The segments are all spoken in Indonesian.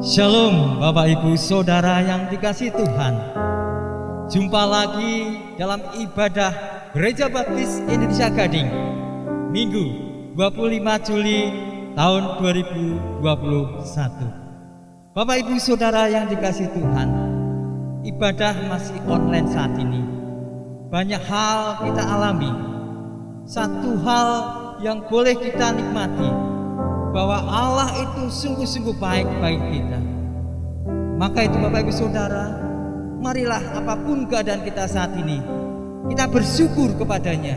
Shalom Bapak Ibu Saudara yang dikasihi Tuhan. Jumpa lagi dalam ibadah Gereja Baptis Indonesia Gading Minggu 25 Juli tahun 2021. Bapak Ibu Saudara yang dikasihi Tuhan, ibadah masih online saat ini. Banyak hal kita alami. Satu hal yang boleh kita nikmati, bahwa Allah itu sungguh-sungguh baik bagi kita. Maka itu Bapak Ibu Saudara, marilah apapun keadaan kita saat ini, kita bersyukur kepadanya.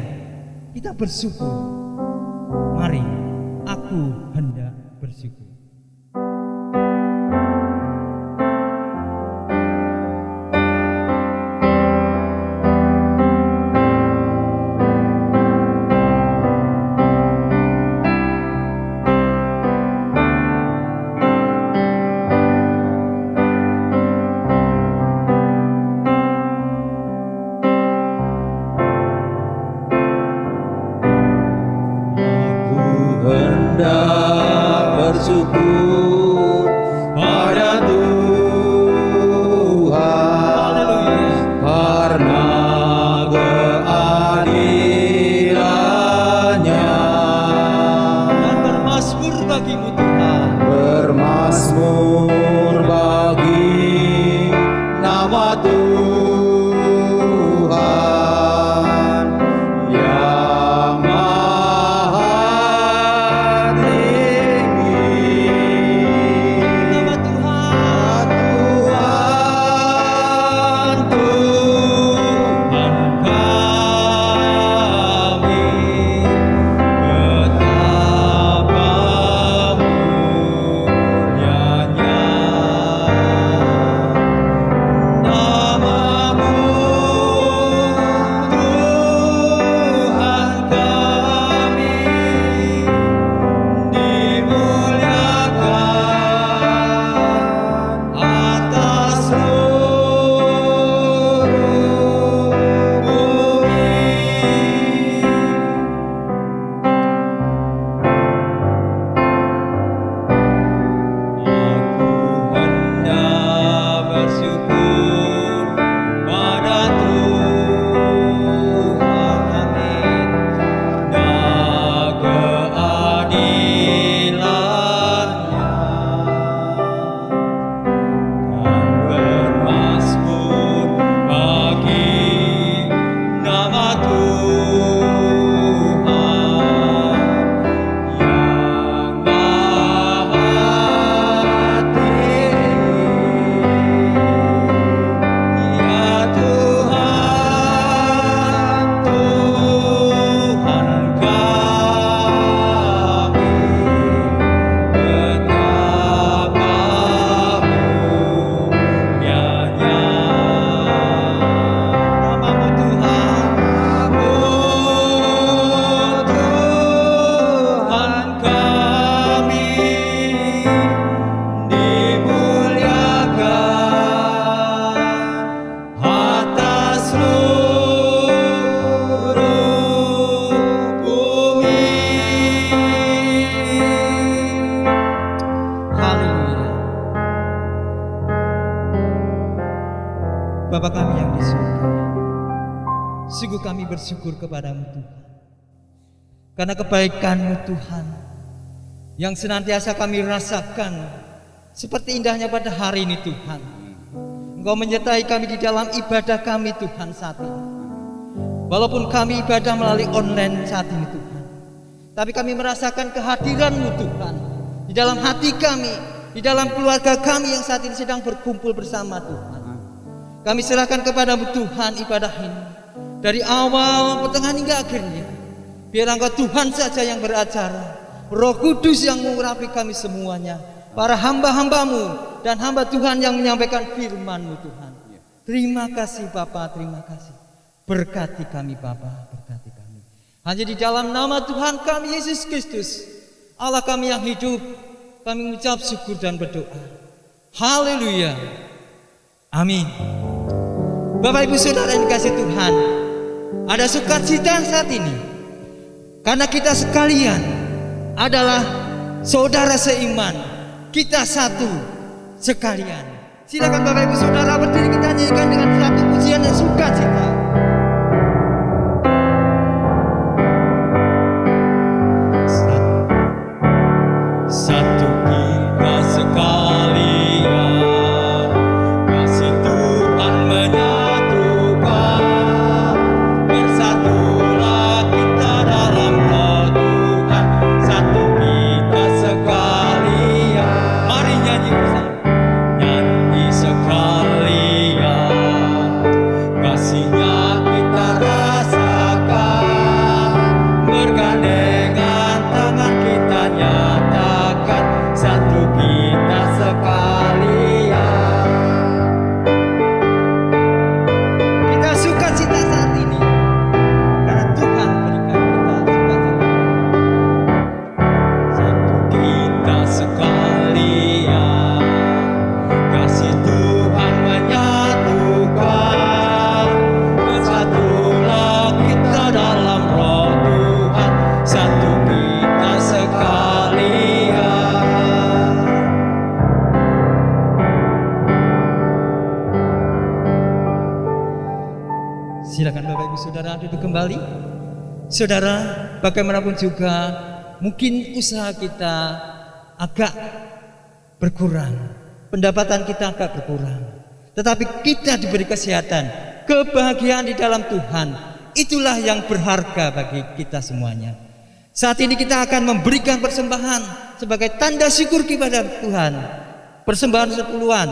Kita bersyukur. Mari, aku hendak bersyukur. Bapa kami yang di surga, sungguh kami bersyukur kepadamu Tuhan, karena kebaikan-Mu Tuhan yang senantiasa kami rasakan seperti indahnya pada hari ini Tuhan. Engkau menyertai kami di dalam ibadah kami Tuhan saat ini. Walaupun kami ibadah melalui online saat ini Tuhan, tapi kami merasakan kehadiran-Mu Tuhan di dalam hati kami, di dalam keluarga kami yang saat ini sedang berkumpul bersama Tuhan. Kami serahkan kepadamu Tuhan ibadah ini, dari awal, pertengahan hingga akhirnya. Biar Engkau Tuhan saja yang beracara, Roh Kudus yang mengurapi kami semuanya, para hamba-hambamu dan hamba Tuhan yang menyampaikan firman-Mu Tuhan. Terima kasih Bapa, terima kasih. Berkati kami Bapa, berkati kami. Hanya di dalam nama Tuhan kami Yesus Kristus, Allah kami yang hidup, kami mengucap syukur dan berdoa. Haleluya. Amin. Bapak Ibu Saudara yang dikasihi Tuhan, ada sukacita saat ini karena kita sekalian adalah saudara seiman. Kita satu sekalian. Silakan Bapak Ibu Saudara berdiri, kita nyanyikan dengan satu pujian yang sukacita. Satu kita sekalian, kasih Tuhan menyatukan, bersatulah kita dalam roh Tuhan. Satu kita sekalian, mari nyanyi bersama. Nyanyi sekalian, kasihnya kita rasakan, bergandengan tangan kita nyatakan, satu kita sekalian. Kita sukacita saat ini karena Tuhan berikan kita sukacita. Satu kita sekalian, kasih Tuhan menyatukan, bersatulah kita dalam roh Tuhan. Satu kita sekalian. Silakan Bapak Ibu Saudara duduk kembali. Saudara, bagaimanapun juga mungkin usaha kita agak berkurang, pendapatan kita agak berkurang, tetapi kita diberi kesehatan, kebahagiaan di dalam Tuhan. Itulah yang berharga bagi kita semuanya. Saat ini kita akan memberikan persembahan sebagai tanda syukur kepada Tuhan. Persembahan sepuluhan,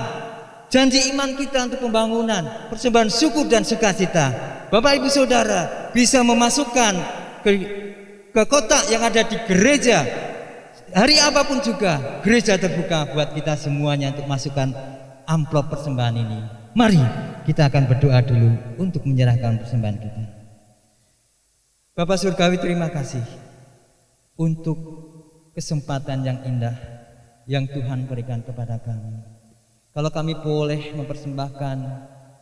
janji iman kita untuk pembangunan, persembahan syukur dan sukacita. Bapak Ibu Saudara bisa memasukkan ke kotak yang ada di gereja. Hari apapun juga gereja terbuka buat kita semuanya untuk masukkan amplop persembahan ini. Mari kita akan berdoa dulu untuk menyerahkan persembahan kita. Bapak Surgawi, terima kasih untuk kesempatan yang indah yang Tuhan berikan kepada kami. Kalau kami boleh mempersembahkan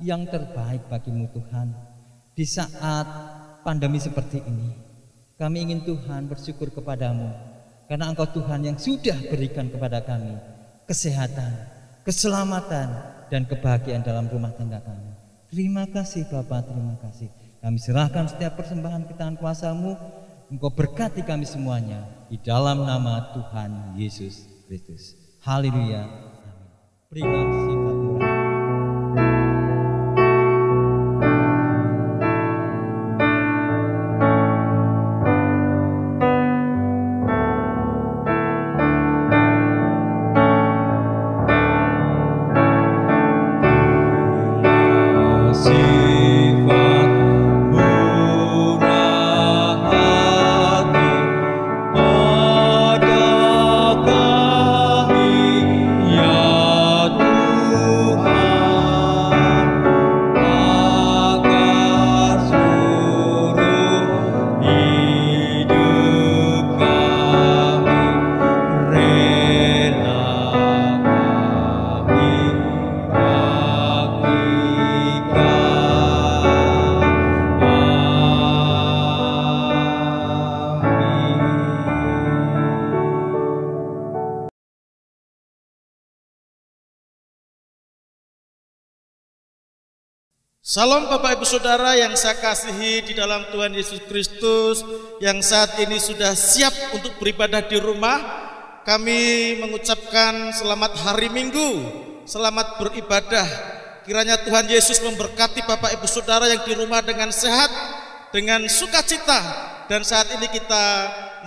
yang terbaik bagimu Tuhan di saat pandemi seperti ini, kami ingin Tuhan bersyukur kepadamu karena Engkau Tuhan yang sudah berikan kepada kami kesehatan, keselamatan, dan kebahagiaan dalam rumah tangga kami. Terima kasih Bapak, terima kasih. Kami serahkan setiap persembahan ke tangan kuasa-Mu. Engkau berkati kami semuanya di dalam nama Tuhan Yesus Kristus. Haleluya. Amin. Berilah sifat murah. Salam Bapak Ibu Saudara yang saya kasihi di dalam Tuhan Yesus Kristus, yang saat ini sudah siap untuk beribadah di rumah. Kami mengucapkan selamat hari Minggu, selamat beribadah. Kiranya Tuhan Yesus memberkati Bapak Ibu Saudara yang di rumah dengan sehat, dengan sukacita. Dan saat ini kita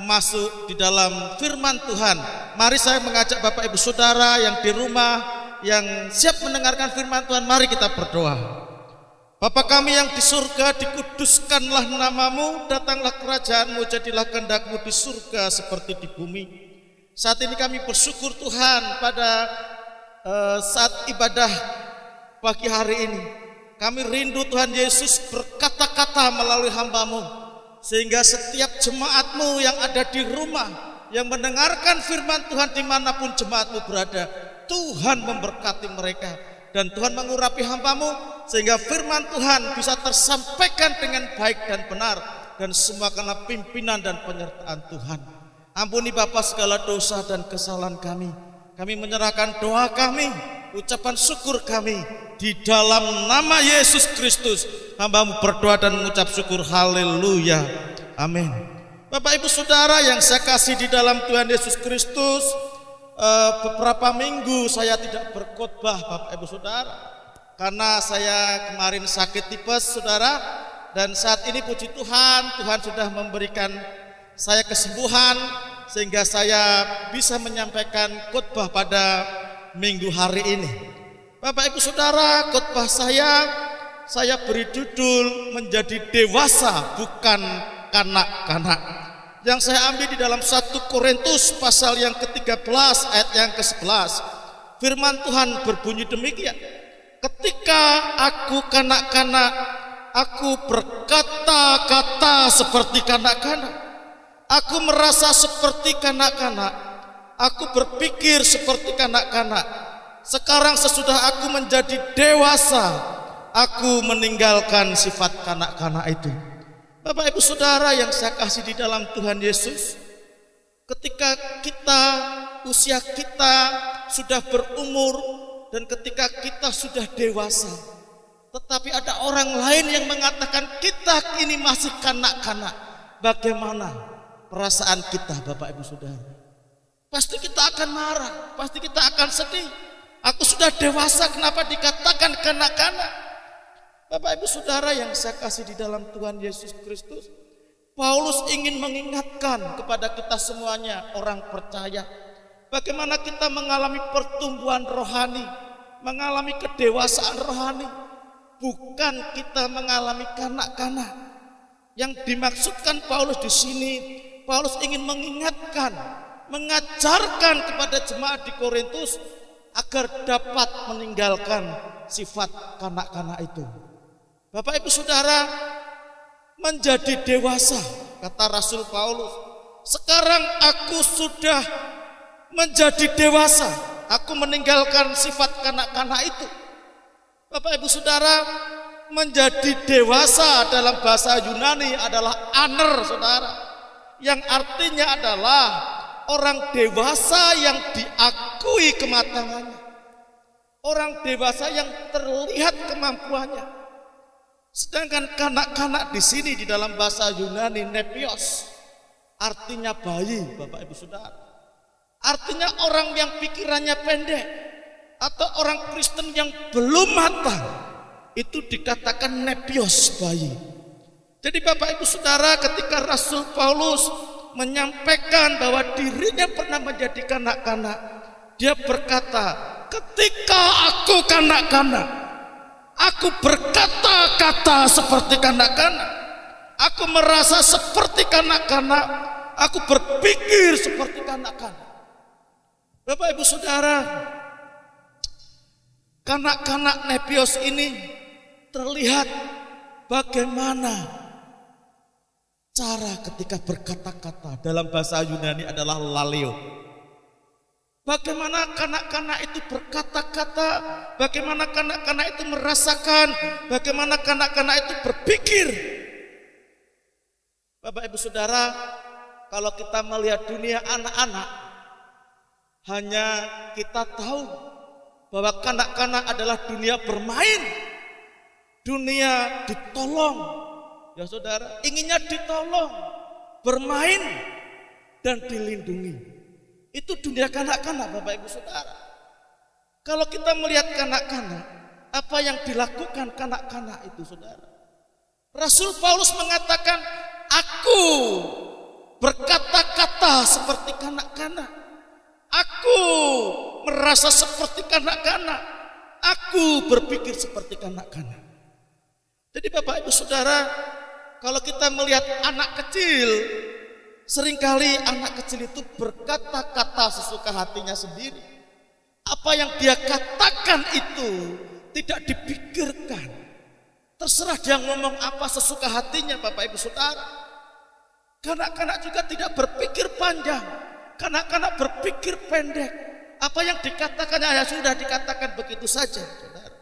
masuk di dalam firman Tuhan. Mari saya mengajak Bapak Ibu Saudara yang di rumah, yang siap mendengarkan firman Tuhan, mari kita berdoa. Bapa kami yang di surga, dikuduskanlah namamu, datanglah kerajaanmu, jadilah kehendak-mu di surga seperti di bumi. Saat ini kami bersyukur Tuhan pada saat ibadah pagi hari ini. Kami rindu Tuhan Yesus berkata-kata melalui hamba-Mu, sehingga setiap jemaat-Mu yang ada di rumah, yang mendengarkan firman Tuhan dimanapun jemaat-Mu berada, Tuhan memberkati mereka. Dan Tuhan mengurapi hamba-Mu sehingga firman Tuhan bisa tersampaikan dengan baik dan benar, dan semua karena pimpinan dan penyertaan Tuhan. Ampuni Bapa segala dosa dan kesalahan kami. Kami menyerahkan doa kami ucapan syukur kami. Di dalam nama Yesus Kristus, hamba-Mu berdoa dan mengucap syukur. Haleluya. Amin. Bapak Ibu Saudara yang saya kasih di dalam Tuhan Yesus Kristus, beberapa minggu saya tidak berkhotbah Bapak Ibu Saudara, karena saya kemarin sakit tipes Saudara. Dan saat ini puji Tuhan, Tuhan sudah memberikan saya kesembuhan sehingga saya bisa menyampaikan khotbah pada minggu hari ini. Bapak Ibu Saudara, khotbah saya beri judul menjadi dewasa bukan kanak-kanak. Yang saya ambil di dalam 1 Korintus pasal yang ke-13 ayat yang ke-11. Firman Tuhan berbunyi demikian. Ketika aku kanak-kanak, aku berkata-kata seperti kanak-kanak. Aku merasa seperti kanak-kanak. Aku berpikir seperti kanak-kanak. Sekarang sesudah aku menjadi dewasa, aku meninggalkan sifat kanak-kanak itu. Bapak Ibu Saudara yang saya kasih di dalam Tuhan Yesus, ketika usia kita sudah berumur dan ketika kita sudah dewasa, tetapi ada orang lain yang mengatakan kita ini masih kanak-kanak. Bagaimana perasaan kita Bapak Ibu Saudara? Pasti kita akan marah, pasti kita akan sedih. Aku sudah dewasa, kenapa dikatakan kanak-kanak? Bapak Ibu Saudara yang saya kasih di dalam Tuhan Yesus Kristus, Paulus ingin mengingatkan kepada kita semuanya orang percaya, bagaimana kita mengalami pertumbuhan rohani, mengalami kedewasaan rohani, bukan kita mengalami kanak-kanak. Yang dimaksudkan Paulus di sini, Paulus ingin mengingatkan, mengajarkan kepada jemaat di Korintus agar dapat meninggalkan sifat kanak-kanak itu. Bapak Ibu Saudara, menjadi dewasa, kata Rasul Paulus, sekarang aku sudah menjadi dewasa, aku meninggalkan sifat kanak-kanak itu. Bapak Ibu Saudara, menjadi dewasa dalam bahasa Yunani adalah aner Saudara, yang artinya adalah orang dewasa yang diakui kematangannya, orang dewasa yang terlihat kemampuannya. Sedangkan kanak-kanak di sini di dalam bahasa Yunani nepios, artinya bayi Bapak Ibu Saudara. Artinya orang yang pikirannya pendek atau orang Kristen yang belum matang, itu dikatakan nepios, bayi. Jadi Bapak Ibu Saudara, ketika Rasul Paulus menyampaikan bahwa dirinya pernah menjadi kanak-kanak, dia berkata, ketika aku kanak-kanak, aku berkata-kata seperti kanak-kanak, aku merasa seperti kanak-kanak, aku berpikir seperti kanak-kanak. Bapak Ibu Saudara, kanak-kanak nepios ini terlihat bagaimana cara ketika berkata-kata. Dalam bahasa Yunani adalah laleo. Bagaimana kanak-kanak itu berkata-kata, bagaimana kanak-kanak itu merasakan, bagaimana kanak-kanak itu berpikir. Bapak Ibu Saudara, kalau kita melihat dunia anak-anak, hanya kita tahu bahwa kanak-kanak adalah dunia bermain, dunia ditolong. Ya Saudara, inginnya ditolong, bermain, dan dilindungi. Itu dunia kanak-kanak Bapak Ibu Saudara. Kalau kita melihat kanak-kanak, apa yang dilakukan kanak-kanak itu Saudara? Rasul Paulus mengatakan, aku berkata-kata seperti kanak-kanak, aku merasa seperti kanak-kanak, aku berpikir seperti kanak-kanak. Jadi Bapak Ibu Saudara, kalau kita melihat anak kecil, seringkali anak kecil itu berkata-kata sesuka hatinya sendiri. Apa yang dia katakan itu tidak dipikirkan. Terserah dia ngomong apa sesuka hatinya Bapak Ibu Saudara. Kanak-kanak juga tidak berpikir panjang. Kanak-kanak berpikir pendek. Apa yang dikatakannya ya sudah dikatakan begitu saja Saudara.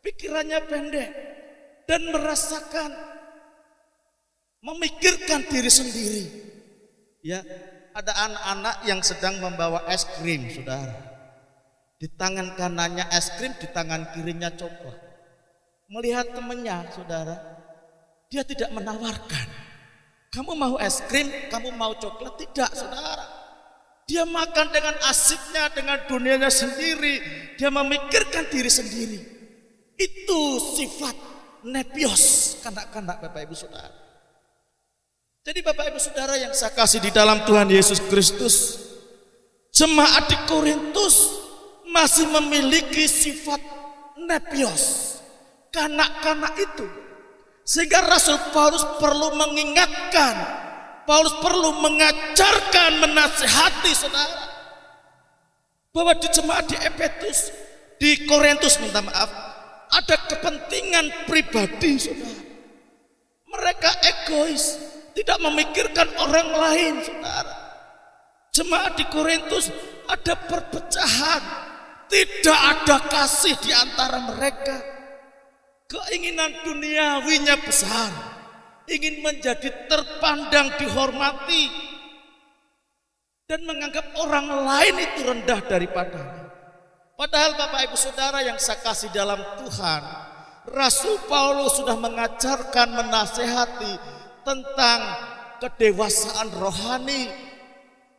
Pikirannya pendek dan merasakan, memikirkan diri sendiri. Ya, ada anak-anak yang sedang membawa es krim, Saudara. Di tangan kanannya es krim, di tangan kirinya coklat. Melihat temannya, saudara, dia tidak menawarkan, kamu mau es krim, kamu mau coklat? Tidak, saudara. Dia makan dengan asiknya, dengan dunianya sendiri. Dia memikirkan diri sendiri. Itu sifat nepios kanak-kanak Bapak Ibu Saudara. Jadi Bapak Ibu Saudara yang saya kasih di dalam Tuhan Yesus Kristus, jemaat di Korintus masih memiliki sifat nepios, kanak-kanak itu. Sehingga Rasul Paulus perlu mengingatkan, Paulus perlu mengajarkan, menasihati saudara, bahwa di jemaat di Efesus, di Korintus minta maaf, ada kepentingan pribadi saudara. Mereka egois, tidak memikirkan orang lain saudara. Jemaat di Korintus ada perpecahan, tidak ada kasih di antara mereka. Keinginan duniawinya besar, ingin menjadi terpandang, dihormati, dan menganggap orang lain itu rendah daripadanya. Padahal Bapak Ibu Saudara yang saya kasih dalam Tuhan, Rasul Paulus sudah mengajarkan, menasehati tentang kedewasaan rohani.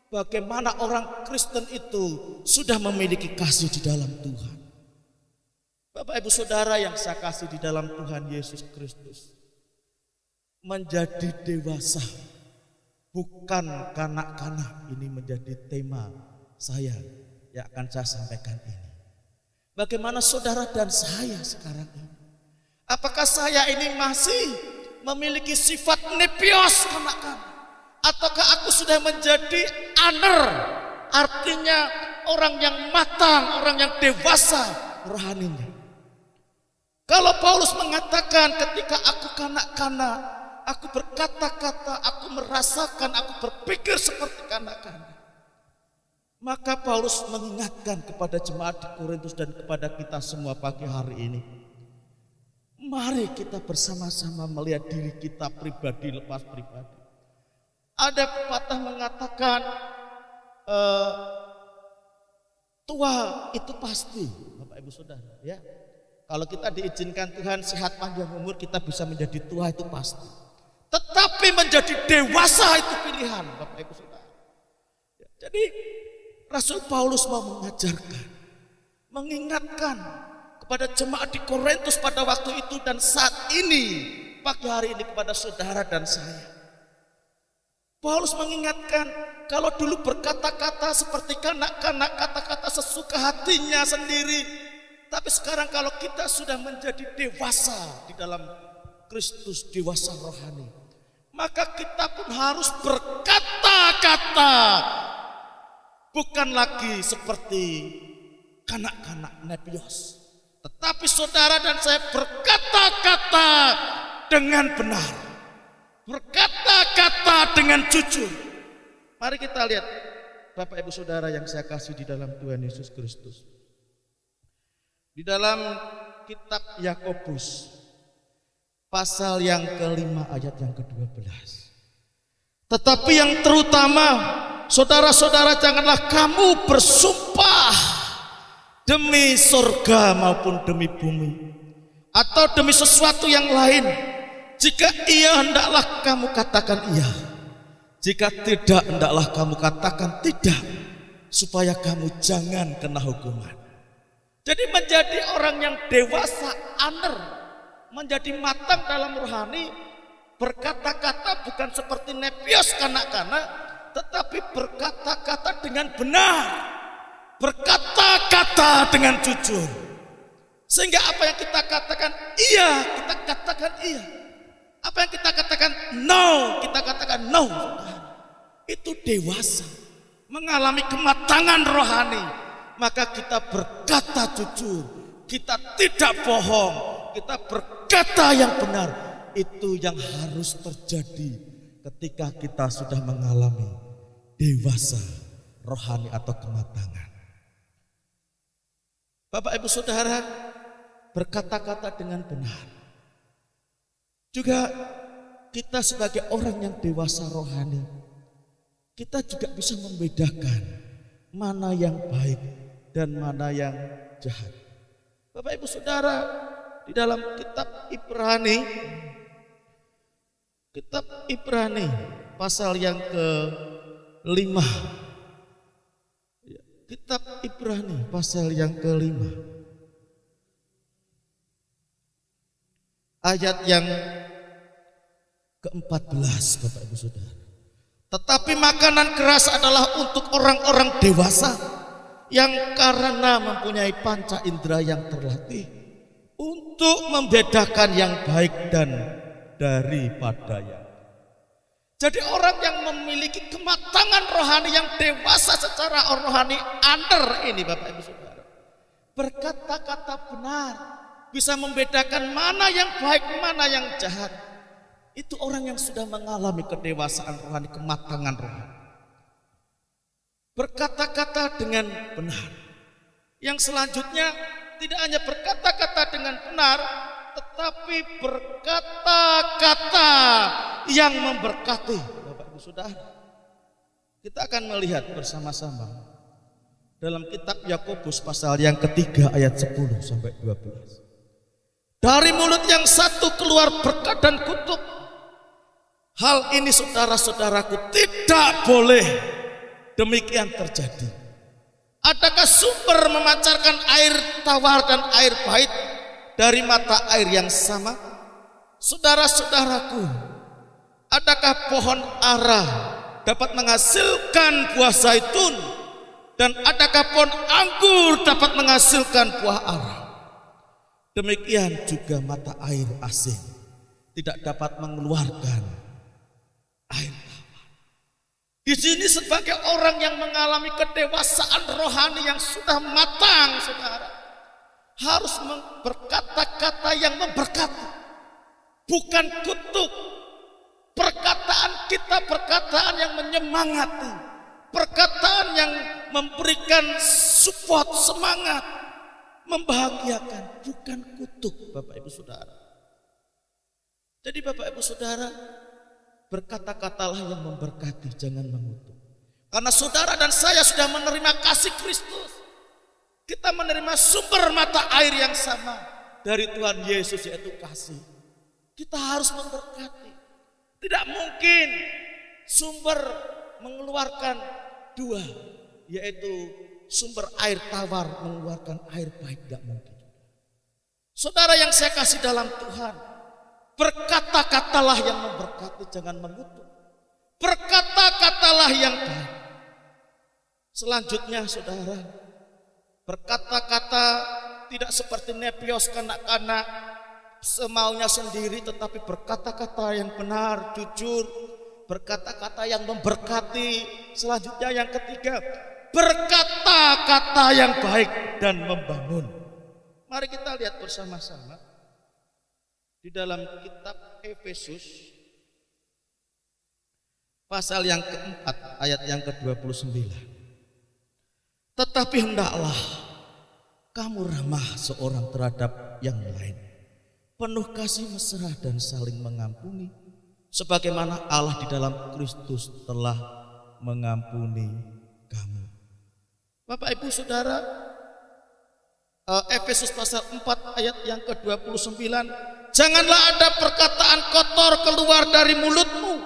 Bagaimana orang Kristen itu sudah memiliki kasih di dalam Tuhan. Bapak Ibu Saudara yang saya kasih di dalam Tuhan Yesus Kristus, menjadi dewasa bukan kanak-kanak, ini menjadi tema saya yang akan saya sampaikan ini. Bagaimana saudara dan saya sekarang ini? Apakah saya ini masih memiliki sifat nepios kanak-kanak? Ataukah aku sudah menjadi aner, artinya orang yang matang, orang yang dewasa rohaninya? Kalau Paulus mengatakan ketika aku kanak-kanak, aku berkata-kata, aku merasakan, aku berpikir seperti kanak-kanak, maka Paulus mengingatkan kepada jemaat di Korintus dan kepada kita semua pagi hari ini, mari kita bersama-sama melihat diri kita pribadi lepas pribadi. Ada pepatah mengatakan tua itu pasti, Bapak Ibu Saudara, ya. Kalau kita diizinkan Tuhan sehat panjang umur, kita bisa menjadi tua itu pasti. Tetapi menjadi dewasa itu pilihan, Bapak Ibu Saudara. Jadi Rasul Paulus mau mengajarkan, mengingatkan kepada jemaat di Korintus pada waktu itu dan saat ini, pagi hari ini kepada saudara dan saya. Paulus mengingatkan, kalau dulu berkata-kata seperti kanak-kanak, kata-kata sesuka hatinya sendiri. Tapi sekarang kalau kita sudah menjadi dewasa di dalam Kristus, dewasa rohani, maka kita pun harus berkata-kata, bukan lagi seperti kanak-kanak nepios, tetapi saudara dan saya berkata-kata dengan benar, berkata-kata dengan jujur. Mari kita lihat Bapak Ibu Saudara yang saya kasih di dalam Tuhan Yesus Kristus. Di dalam kitab Yakobus pasal yang ke-5 ayat yang ke-12. Tetapi yang terutama, saudara-saudara, janganlah kamu bersumpah demi surga maupun demi bumi, atau demi sesuatu yang lain. Jika iya, hendaklah kamu katakan iya. Jika tidak, hendaklah kamu katakan tidak, supaya kamu jangan kena hukuman. Jadi menjadi orang yang dewasa, aner, menjadi matang dalam rohani, berkata-kata bukan seperti nepios kanak-kanak, tetapi berkata-kata dengan benar, berkata-kata dengan jujur. Sehingga apa yang kita katakan iya, kita katakan iya. Apa yang kita katakan no, kita katakan no. Itu dewasa, mengalami kematangan rohani. Maka kita berkata jujur, kita tidak bohong, kita berkata yang benar. Itu yang harus terjadi ketika kita sudah mengalami dewasa rohani atau kematangan. Bapak Ibu Saudara, berkata-kata dengan benar. Juga kita sebagai orang yang dewasa rohani, kita juga bisa membedakan mana yang baik dan mana yang jahat. Bapak Ibu Saudara, di dalam kitab Ibrani pasal yang ke-5. Kitab Ibrani pasal yang ke-5. Ayat yang ke-14, Bapak Ibu Saudara. Tetapi makanan keras adalah untuk orang-orang dewasa yang karena mempunyai panca indera yang terlatih untuk membedakan yang baik dan daripada yang. Jadi orang yang memiliki kematangan rohani yang dewasa secara rohani ini Bapak Ibu Saudara, berkata-kata benar, bisa membedakan mana yang baik mana yang jahat. Itu orang yang sudah mengalami kedewasaan rohani, kematangan rohani. Berkata-kata dengan benar. Yang selanjutnya tidak hanya berkata-kata dengan benar, tetapi berkata-kata yang memberkati. Bapak Ibu Saudara, kita akan melihat bersama-sama dalam kitab Yakobus pasal yang ketiga ayat 10 sampai 12. Dari mulut yang satu keluar berkat dan kutuk. Hal ini saudara-saudaraku tidak boleh demikian terjadi. Adakah sumber memancarkan air tawar dan air pahit dari mata air yang sama? Saudara-saudaraku, adakah pohon ara dapat menghasilkan buah zaitun? Dan adakah pohon anggur dapat menghasilkan buah ara? Demikian juga mata air asin tidak dapat mengeluarkan air tawar. Di sini sebagai orang yang mengalami kedewasaan rohani yang sudah matang, saudara, harus berkata-kata yang memberkati, bukan kutuk. Perkataan kita perkataan yang menyemangati, perkataan yang memberikan support, semangat, membahagiakan, bukan kutuk, Bapak Ibu Saudara. Jadi Bapak Ibu Saudara, berkata-katalah yang memberkati, jangan mengutuk. Karena saudara dan saya sudah menerima kasih Kristus. Kita menerima sumber mata air yang sama dari Tuhan Yesus, yaitu kasih. Kita harus memberkati. Tidak mungkin sumber mengeluarkan dua, yaitu sumber air tawar mengeluarkan air baik, tidak mungkin. Saudara yang saya kasih dalam Tuhan, berkata-katalah yang memberkati, jangan mengutuk. Berkata-katalah yang baik. Selanjutnya saudara, berkata-kata tidak seperti nepios kanak-kanak semaunya sendiri, tetapi berkata-kata yang benar, jujur, berkata-kata yang memberkati. Selanjutnya yang ketiga, berkata-kata yang baik dan membangun. Mari kita lihat bersama-sama di dalam kitab Efesus pasal yang keempat ayat yang ke-29. Tetapi hendaklah kamu ramah seorang terhadap yang lain, penuh kasih mesra dan saling mengampuni, sebagaimana Allah di dalam Kristus telah mengampuni kamu. Bapak Ibu Saudara, Efesus pasal 4 ayat yang ke-29, janganlah ada perkataan kotor keluar dari mulutmu,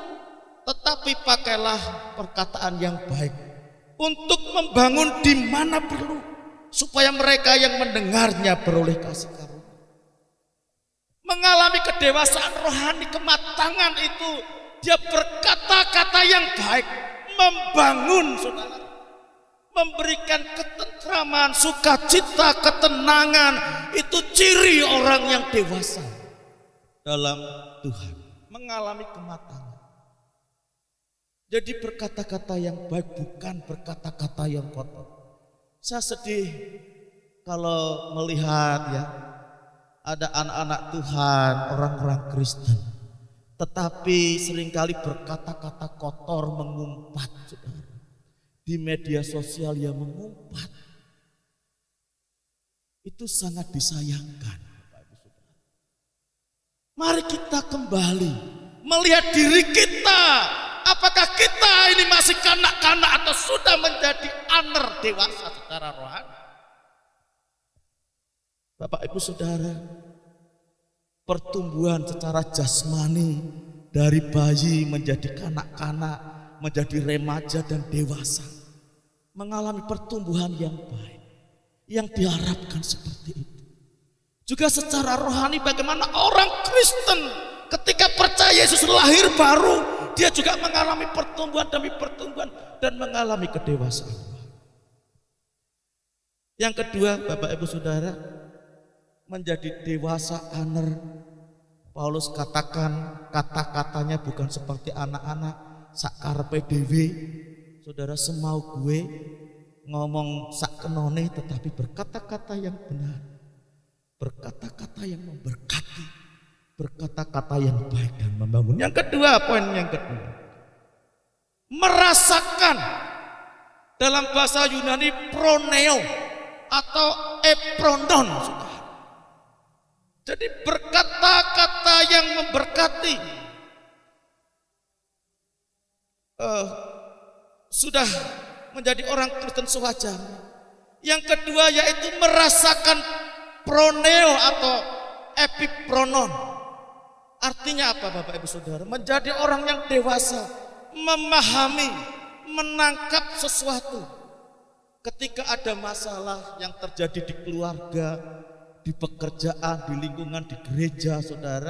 tetapi pakailah perkataan yang baik untuk membangun di mana perlu, supaya mereka yang mendengarnya beroleh kasih karunia. Mengalami kedewasaan rohani, kematangan itu dia berkata-kata yang baik, membangun saudara, memberikan ketentraman, sukacita, ketenangan. Itu ciri orang yang dewasa dalam Tuhan, mengalami kematangan. Jadi berkata-kata yang baik, bukan berkata-kata yang kotor. Saya sedih kalau melihat ya, ada anak-anak Tuhan, orang-orang Kristen, tetapi seringkali berkata-kata kotor, mengumpat saudara. Di media sosial yang mengumpat. Itu sangat disayangkan. Mari kita kembali melihat diri kita. Apakah kita ini masih kanak-kanak atau sudah menjadi aner dewasa secara rohani? Bapak Ibu Saudara, pertumbuhan secara jasmani dari bayi menjadi kanak-kanak, menjadi remaja dan dewasa, mengalami pertumbuhan yang baik, yang diharapkan seperti itu. Juga secara rohani, bagaimana orang Kristen ketika percaya Yesus lahir baru, dia juga mengalami pertumbuhan demi pertumbuhan dan mengalami kedewasaan. Yang kedua, Bapak Ibu Saudara, menjadi dewasa aner. Paulus katakan kata-katanya bukan seperti anak-anak sakarepe dhewe. Saudara, semau gue ngomong sakenone, tetapi berkata-kata yang benar, berkata-kata yang memberkati, berkata-kata yang baik dan membangun. Yang kedua, poin yang kedua, merasakan, dalam bahasa Yunani proneo atau epronon, saudara. Jadi berkata-kata yang memberkati. Sudah menjadi orang Kristen sewajarnya. Yang kedua yaitu merasakan proneo atau epipronon. Artinya apa, Bapak Ibu Saudara? Menjadi orang yang dewasa, memahami, menangkap sesuatu. Ketika ada masalah yang terjadi di keluarga, di pekerjaan, di lingkungan, di gereja, saudara,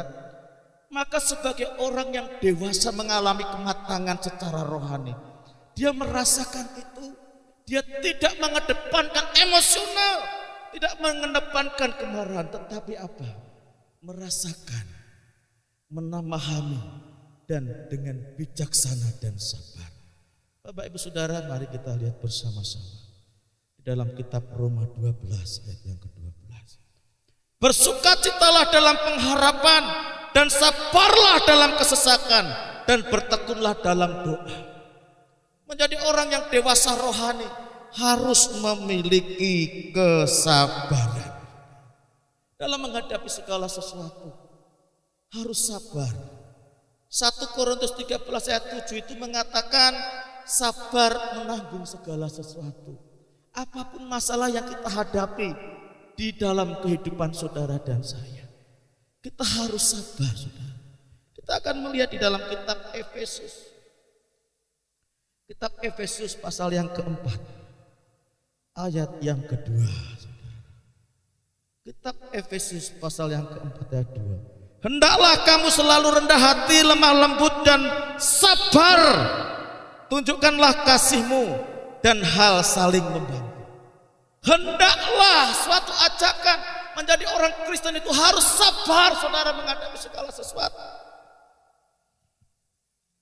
maka sebagai orang yang dewasa mengalami kematangan secara rohani, dia merasakan itu. Dia tidak mengedepankan emosional, tidak mengedepankan kemarahan, tetapi apa? Merasakan, memahami, dan dengan bijaksana dan sabar. Bapak Ibu Saudara, mari kita lihat bersama-sama di dalam kitab Roma 12 ayat yang ke-12. Bersukacitalah dalam pengharapan dan sabarlah dalam kesesakan dan bertekunlah dalam doa. Menjadi orang yang dewasa rohani harus memiliki kesabaran dalam menghadapi segala sesuatu. Harus sabar. 1 Korintus 13 ayat 7 itu mengatakan sabar menanggung segala sesuatu. Apapun masalah yang kita hadapi di dalam kehidupan saudara dan saya, kita harus sabar, saudara. Kita akan melihat di dalam kitab Efesus. Kitab Efesus pasal yang keempat, ayat yang kedua, saudara. Kitab Efesus pasal yang keempat ayat 2. Hendaklah kamu selalu rendah hati, lemah lembut dan sabar. Tunjukkanlah kasihmu dan hal saling membantu. Hendaklah, suatu ajakan menjadi orang Kristen itu harus sabar, saudara, menghadapi segala sesuatu.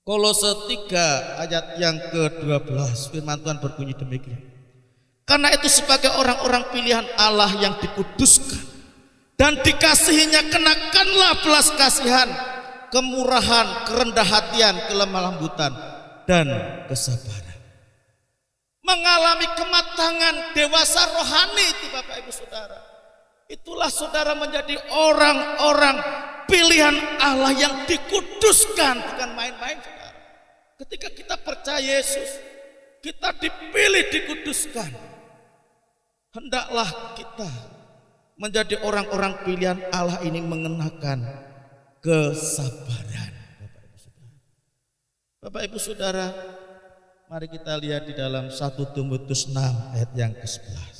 Kolose 3 ayat yang ke-12, firman Tuhan berbunyi demikian. Karena itu sebagai orang-orang pilihan Allah yang dikuduskan dan dikasihinya, kenakanlah belas kasihan, kemurahan, kerendah hatian, kelemah lembutan, dan kesabaran. Mengalami kematangan dewasa rohani itu, Bapak Ibu Saudara. Itulah saudara menjadi orang-orang pilihan Allah yang dikuduskan, bukan main-main, saudara. Ketika kita percaya Yesus, kita dipilih, dikuduskan. Hendaklah kita menjadi orang-orang pilihan Allah ini mengenakan kesabaran, Bapak Ibu Saudara. Bapak Ibu Saudara, mari kita lihat di dalam 1 Timotius 6 ayat yang ke-11.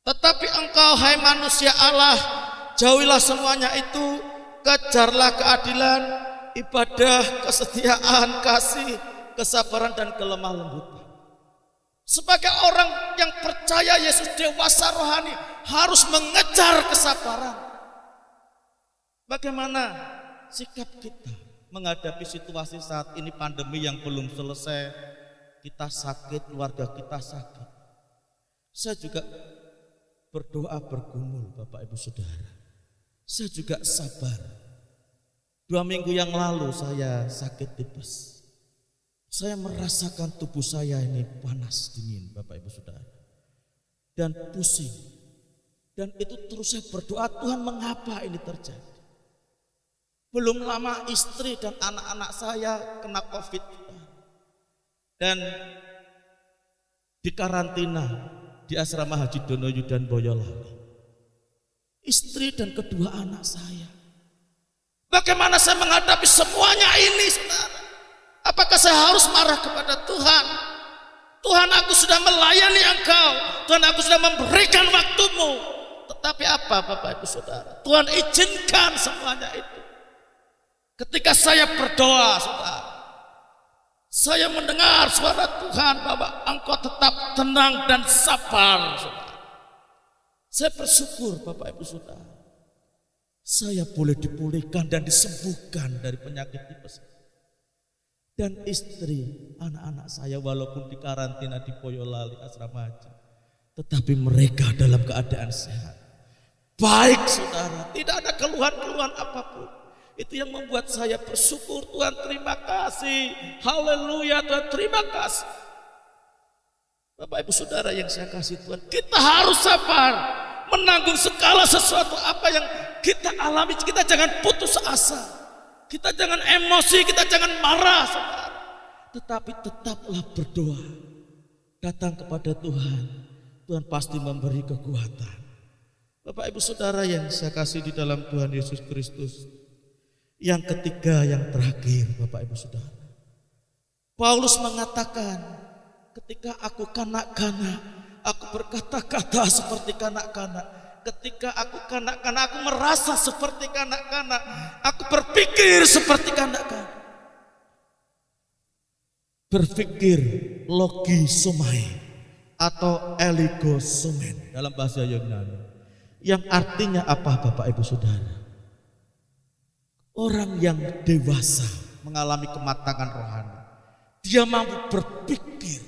Tetapi engkau, hai manusia Allah, jauhilah semuanya itu, kejarlah keadilan, ibadah, kesetiaan, kasih, kesabaran, dan kelemah lembutan. Sebagai orang yang percaya Yesus dewasa rohani harus mengejar kesabaran. Bagaimana sikap kita menghadapi situasi saat ini, pandemi yang belum selesai, kita sakit, keluarga kita sakit. Saya juga berdoa bergumul, Bapak Ibu Saudara. Saya juga sabar. 2 minggu yang lalu saya sakit tipes. Saya merasakan tubuh saya ini panas dingin, Bapak Ibu Saudara, dan pusing. Dan itu terus saya berdoa, Tuhan, mengapa ini terjadi? Belum lama istri dan anak-anak saya kena COVID dan dikarantina di asrama Haji Donoyu dan Boyolali. istri dan kedua anak saya. Bagaimana saya menghadapi semuanya ini, saudara? Apakah saya harus marah kepada Tuhan? Tuhan, aku sudah melayani Engkau. Tuhan, aku sudah memberikan waktumu. Tetapi apa, Bapak Ibu Saudara? Tuhan izinkan semuanya itu. Ketika saya berdoa, saudara, saya mendengar suara Tuhan bahwa Engkau tetap tenang dan sabar, saudara. Saya bersyukur, Bapak Ibu Saudara, saya boleh dipulihkan dan disembuhkan dari penyakit tipes. Dan istri, anak-anak saya walaupun di karantina di Boyolali Asrama Haji, tetapi mereka dalam keadaan sehat. Baik, saudara, tidak ada keluhan-keluhan apapun. Itu yang membuat saya bersyukur. Tuhan, terima kasih. Haleluya, Tuhan, terima kasih. Bapak Ibu Saudara yang saya kasih Tuhan, kita harus sabar menanggung segala sesuatu apa yang kita alami. Kita jangan putus asa, kita jangan emosi, kita jangan marah, saudara. Tetapi tetaplah berdoa, datang kepada Tuhan. Tuhan pasti memberi kekuatan. Bapak Ibu Saudara yang saya kasih di dalam Tuhan Yesus Kristus, yang ketiga, yang terakhir, Bapak Ibu Saudara, Paulus mengatakan, ketika aku kanak-kanak, aku berkata-kata seperti kanak-kanak. Ketika aku kanak-kanak, aku merasa seperti kanak-kanak. Aku berpikir seperti kanak-kanak. Berpikir logisomai atau eligosomen dalam bahasa Yunani. Yang artinya apa, Bapak Ibu Saudara? Orang yang dewasa mengalami kematangan rohani, dia mampu berpikir.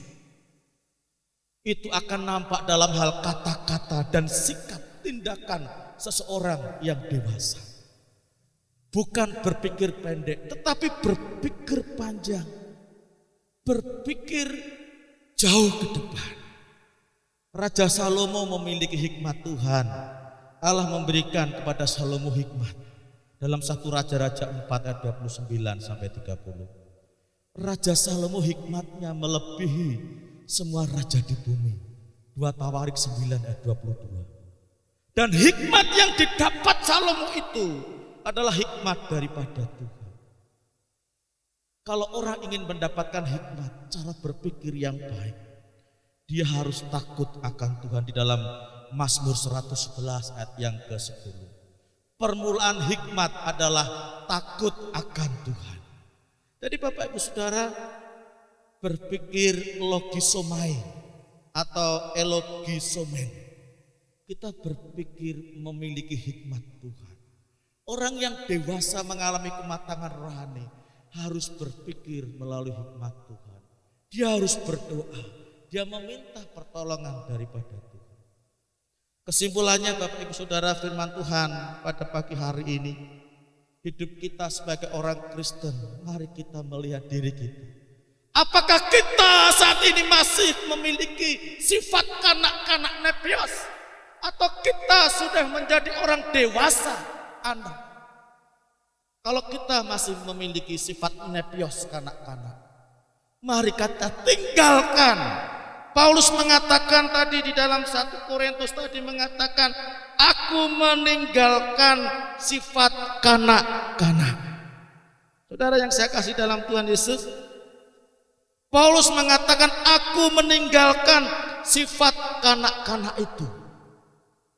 Itu akan nampak dalam hal kata-kata dan sikap tindakan seseorang yang dewasa. Bukan berpikir pendek, tetapi berpikir panjang. Berpikir jauh ke depan. Raja Salomo memiliki hikmat Tuhan. Allah memberikan kepada Salomo hikmat. Dalam 1 Raja-Raja 4 ayat 29 sampai 30. Raja Salomo hikmatnya melebihi semua raja di bumi. 2 Tawarik 9 ayat 22. Dan hikmat yang didapat Salomo itu adalah hikmat daripada Tuhan. Kalau orang ingin mendapatkan hikmat, cara berpikir yang baik, dia harus takut akan Tuhan. Di dalam Mazmur 111 ayat yang ke-10. Permulaan hikmat adalah takut akan Tuhan. Jadi Bapak Ibu Saudara, berpikir logisomai atau elogisomen. Kita berpikir memiliki hikmat Tuhan. Orang yang dewasa mengalami kematangan rohani harus berpikir melalui hikmat Tuhan. Dia harus berdoa, dia meminta pertolongan daripada Tuhan. Kesimpulannya Bapak Ibu Saudara, firman Tuhan pada pagi hari ini, hidup kita sebagai orang Kristen, mari kita melihat diri kita. Apakah kita saat ini masih memiliki sifat kanak-kanak nepios? Atau kita sudah menjadi orang dewasa, anak? Kalau kita masih memiliki sifat nepios kanak-kanak, mari kita tinggalkan. Paulus mengatakan tadi di dalam 1 Korintus tadi mengatakan, aku meninggalkan sifat kanak-kanak. Saudara yang saya kasih dalam Tuhan Yesus, Paulus mengatakan aku meninggalkan sifat kanak-kanak itu.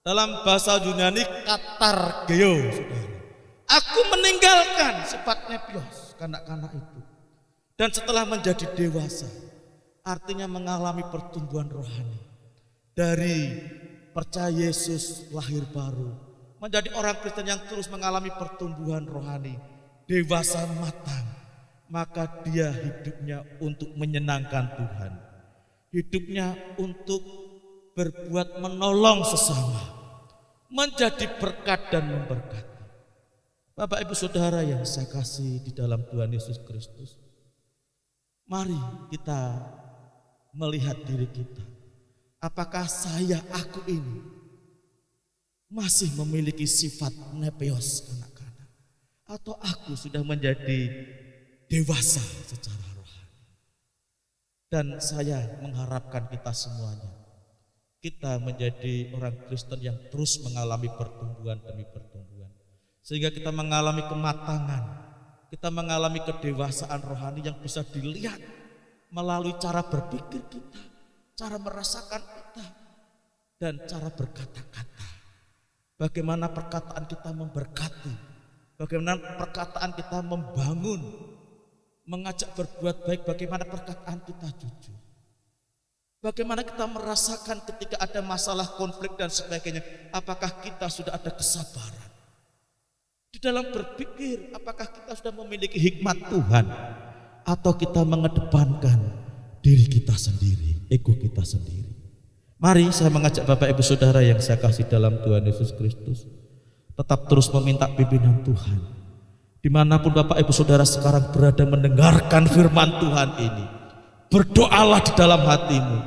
Dalam bahasa Yunani katargeo, saudara. Aku meninggalkan sifat nepios, kanak-kanak itu. Dan setelah menjadi dewasa, artinya mengalami pertumbuhan rohani. Dari percaya Yesus lahir baru, menjadi orang Kristen yang terus mengalami pertumbuhan rohani, dewasa matang, maka dia hidupnya untuk menyenangkan Tuhan. Hidupnya untuk berbuat menolong sesama, menjadi berkat dan memberkati. Bapak Ibu Saudara yang saya kasih di dalam Tuhan Yesus Kristus, mari kita melihat diri kita. Apakah aku ini masih memiliki sifat nepios kanak-kanak, atau aku sudah menjadi dewasa secara rohani? Dan saya mengharapkan kita semuanya, kita menjadi orang Kristen yang terus mengalami pertumbuhan demi pertumbuhan. Sehingga kita mengalami kematangan, kita mengalami kedewasaan rohani yang bisa dilihat melalui cara berpikir kita, cara merasakan kita, dan cara berkata-kata. Bagaimana perkataan kita memberkati, bagaimana perkataan kita membangun, mengajak berbuat baik, bagaimana perkataan kita jujur. Bagaimana kita merasakan ketika ada masalah, konflik dan sebagainya. Apakah kita sudah ada kesabaran? Di dalam berpikir, apakah kita sudah memiliki hikmat Tuhan? Atau kita mengedepankan diri kita sendiri, ego kita sendiri? Mari saya mengajak Bapak Ibu Saudara yang saya kasih dalam Tuhan Yesus Kristus, tetap terus meminta pimpinan Tuhan. Dimanapun Bapak Ibu Saudara sekarang berada mendengarkan firman Tuhan ini, berdoalah di dalam hatimu.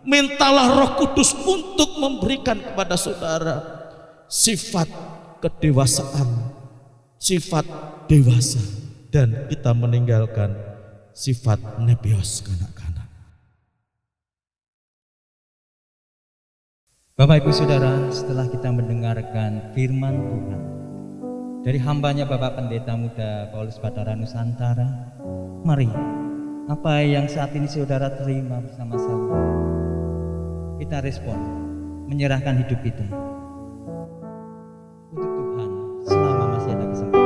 Mintalah Roh Kudus untuk memberikan kepada saudara sifat kedewasaan, sifat dewasa, dan kita meninggalkan sifat nebios kanak-kanak. Bapak Ibu Saudara, setelah kita mendengarkan firman Tuhan dari hambanya Bapak Pendeta Muda Paulus Batara Nusantara, mari apa yang saat ini saudara terima bersama-sama, kita respon, menyerahkan hidup kita untuk Tuhan selama masih ada kesempatan.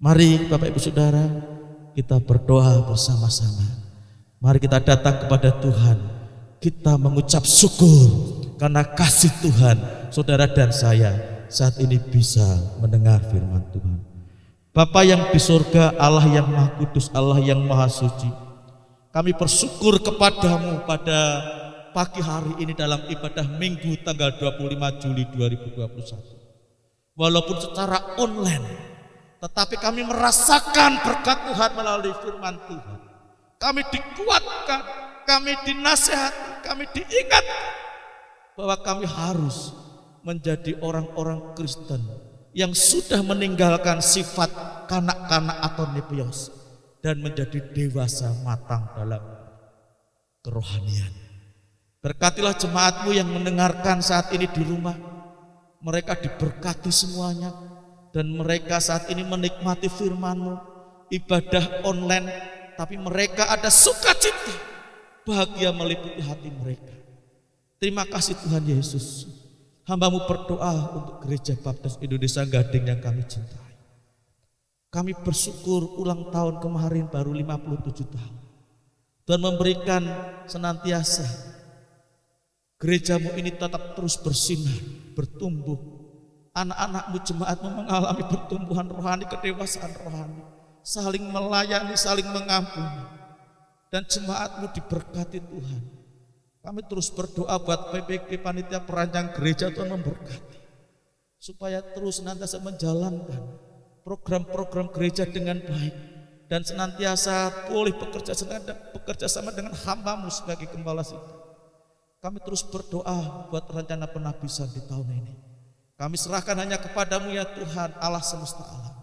Mari Bapak Ibu Saudara, kita berdoa bersama-sama. Mari kita datang kepada Tuhan. Kita mengucap syukur karena kasih Tuhan saudara dan saya saat ini bisa mendengar firman Tuhan. Bapa yang di surga, Allah yang Maha Kudus, Allah yang Maha Suci, kami bersyukur kepadamu pada pagi hari ini dalam ibadah Minggu tanggal 25 Juli 2021. Walaupun secara online, tetapi kami merasakan berkat Tuhan melalui firman Tuhan. Kami dikuatkan, kami dinasihati, kami diingatkan bahwa kami harus menjadi orang-orang Kristen yang sudah meninggalkan sifat kanak-kanak atau nepios dan menjadi dewasa matang dalam kerohanian. Berkatilah jemaatmu yang mendengarkan saat ini di rumah. Mereka diberkati semuanya dan mereka saat ini menikmati firman-Mu, ibadah online, tapi mereka ada sukacita, bahagia meliputi hati mereka. Terima kasih Tuhan Yesus. Hamba-Mu berdoa untuk Gereja Baptis Indonesia Gading yang kami cintai. Kami bersyukur ulang tahun kemarin baru 57 tahun. Tuhan memberikan senantiasa gereja-Mu ini tetap terus bersinar, bertumbuh. Anak-anak-Mu, jemaat-Mu mengalami pertumbuhan rohani, kedewasaan rohani, saling melayani, saling mengampuni, dan jemaat-Mu diberkati Tuhan. Kami terus berdoa buat PPG, panitia perancang gereja, Tuhan memberkati supaya terus senantiasa menjalankan program-program gereja dengan baik dan senantiasa boleh bekerja sama dengan hamba-Mu sebagai gembala sidang. Kami terus berdoa buat rencana penabisan di tahun ini. Kami serahkan hanya kepada-Mu ya Tuhan Allah semesta alam.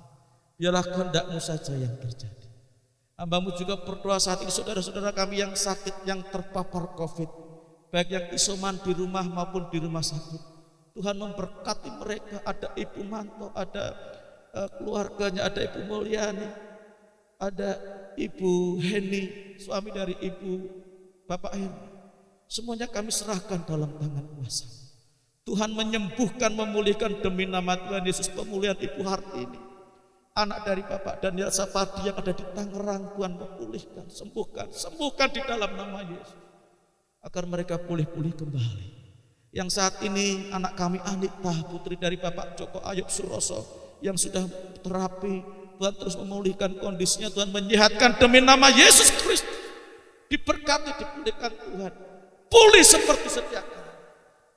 Biarlah kehendak-Mu saja yang terjadi. Hamba-Mu juga berdoa saat ini saudara-saudara kami yang sakit, yang terpapar COVID, baik yang isoman di rumah maupun di rumah sakit. Tuhan memberkati mereka. Ada Ibu Manto, ada keluarganya, ada Ibu Mulyani, ada Ibu Heni, suami dari Ibu Bapak Heni. Semuanya kami serahkan dalam tangan kuasa. Tuhan menyembuhkan, memulihkan demi nama Tuhan Yesus. Pemulihan Ibu Hartini, anak dari Bapak Daniel Sapardi yang ada di Tangerang, Tuhan memulihkan, sembuhkan di dalam nama Yesus, agar mereka pulih-pulih kembali. Yang saat ini anak kami Anita, putri dari Bapak Joko Ayub Suroso, yang sudah terapi, Tuhan terus memulihkan kondisinya, Tuhan menyehatkan demi nama Yesus Kristus. Diberkati, dipulihkan Tuhan, pulih seperti sedia kala.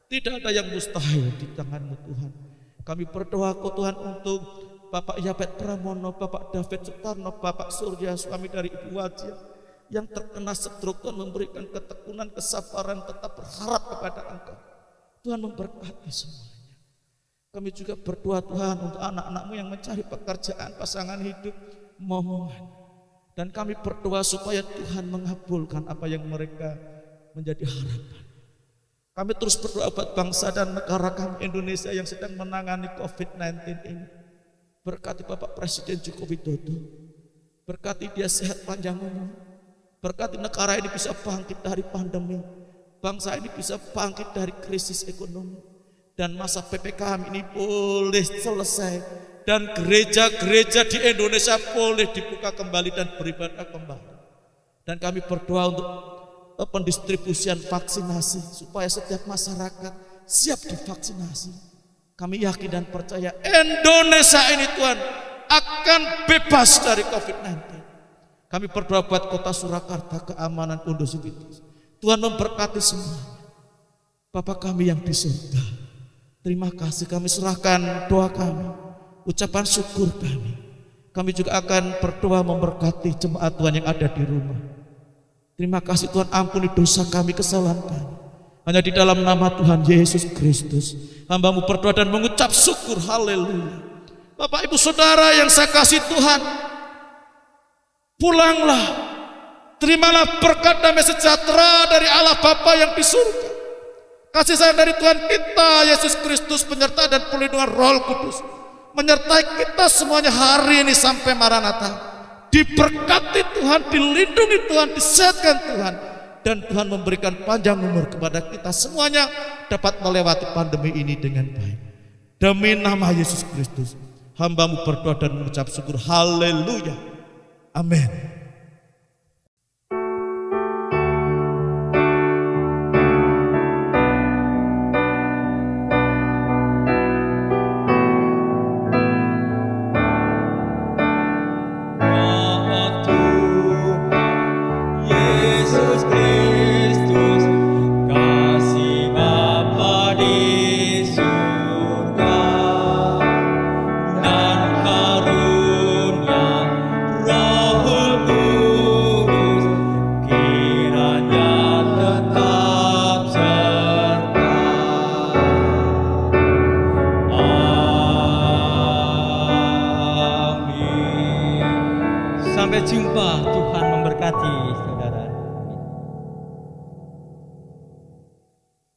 Tidak ada yang mustahil di tangan-Mu Tuhan. Kami berdoa kau Tuhan untuk Bapak Yapet Pramono, Bapak David Sutarno, Bapak Surya, suami dari Ibu Wajia, yang terkena stroke. Tuhan memberikan ketekunan, kesabaran, tetap berharap kepada Engkau. Tuhan memberkati semuanya. Kami juga berdoa Tuhan untuk anak-anak-Mu yang mencari pekerjaan, pasangan hidup, momongan. Dan kami berdoa supaya Tuhan mengabulkan apa yang mereka menjadi harapan. Kami terus berdoa buat bangsa dan negara kami Indonesia yang sedang menangani COVID-19 ini. Berkati Bapak Presiden Joko Widodo, berkati dia sehat panjang umur, berkati negara ini bisa bangkit dari pandemi, bangsa ini bisa bangkit dari krisis ekonomi, dan masa PPKM ini boleh selesai, dan gereja-gereja di Indonesia boleh dibuka kembali dan beribadah kembali. Dan kami berdoa untuk pendistribusian vaksinasi supaya setiap masyarakat siap divaksinasi. Kami yakin dan percaya Indonesia ini Tuhan akan bebas dari COVID-19. Kami berdoa buat kota Surakarta, keamanan, kondusivitas. Tuhan memberkati semuanya. Bapa kami yang di surga, terima kasih, kami serahkan doa kami, ucapan syukur kami. Kami juga akan berdoa memberkati jemaat Tuhan yang ada di rumah. Terima kasih Tuhan, ampuni dosa kami, kesalahan kami. Hanya di dalam nama Tuhan Yesus Kristus hamba-Mu berdoa dan mengucap syukur. Haleluya. Bapak Ibu Saudara yang saya kasih Tuhan, pulanglah, terimalah berkat damai sejahtera dari Allah Bapa yang di surga, kasih sayang dari Tuhan kita Yesus Kristus, penyertaan dan perlindungan Roh Kudus menyertai kita semuanya hari ini sampai Maranatha. Diberkati Tuhan, dilindungi Tuhan, disehatkan Tuhan, dan Tuhan memberikan panjang umur kepada kita semuanya dapat melewati pandemi ini dengan baik. Demi nama Yesus Kristus hamba-Mu berdoa dan mengucap syukur. Haleluya. Amin. Dan karunia Sampai jumpa, Tuhan memberkati.